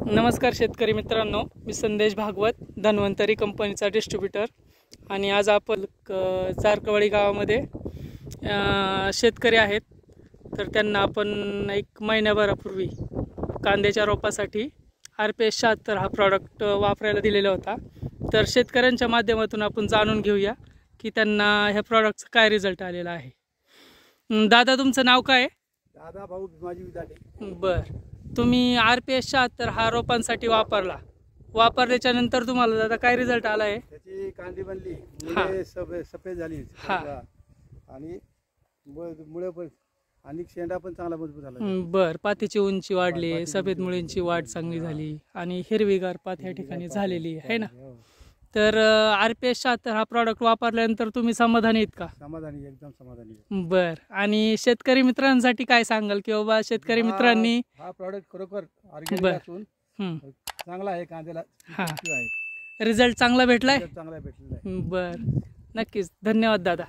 नमस्कार शेतकरी मित्रांनो, मी संदेश भागवत, धन्वंतरी कंपनीचा डिस्ट्रीब्युटर. आणि आज आपण जारकवाडी गावामध्ये शेतकरी आहेत. तर त्यांना आपण एक महिन्याभरापूर्वी कांद्याच्या रोपासाठी RPS 76 हा प्रॉडक्ट वापरायला दिलेला होता. तर शेतकऱ्यांच्या माध्यमातून आपण जाणून घेऊया की त्यांना ह्या प्रॉडक्टचा काय रिझल्ट आलेला आहे. दादा, तुमचं नाव काय आहे? दादा भाऊ भीमाजी विदाटे. बरं, तुम्ही RPS 76 हा रोपांसाठी वापरल्याच्या नंतर तुम्हाला दादा काय रिझल्ट आला आहे? त्याची कांडी बनली, मुळे सफेद झाली आणि मुळे पण आणि शेंडा पण चांगला मजबूत झाला. बरं, पातीची उंची वाढली, सफेद मुळींची वाढ चांगली झाली आणि हिरवीगार पात या ठिकाणी झालेली आहे ना. तर RPS 76 हा प्रॉडक्ट वापरल्यानंतर तुम्ही समाधानी आहेत का? समाधानी, एकदम समाधानी. बर, आणि शेतकरी मित्रांसाठी काय सांगाल की बाबा शेतकरी मित्रांनी हा प्रॉडक्ट खरोखर ऑर्गॅनिक असून चांगला आहे, कांद्याला रिझल्ट चांगला भेटलाय? चांगला भेटलेला आहे. बर, नक्कीच. धन्यवाद दादा.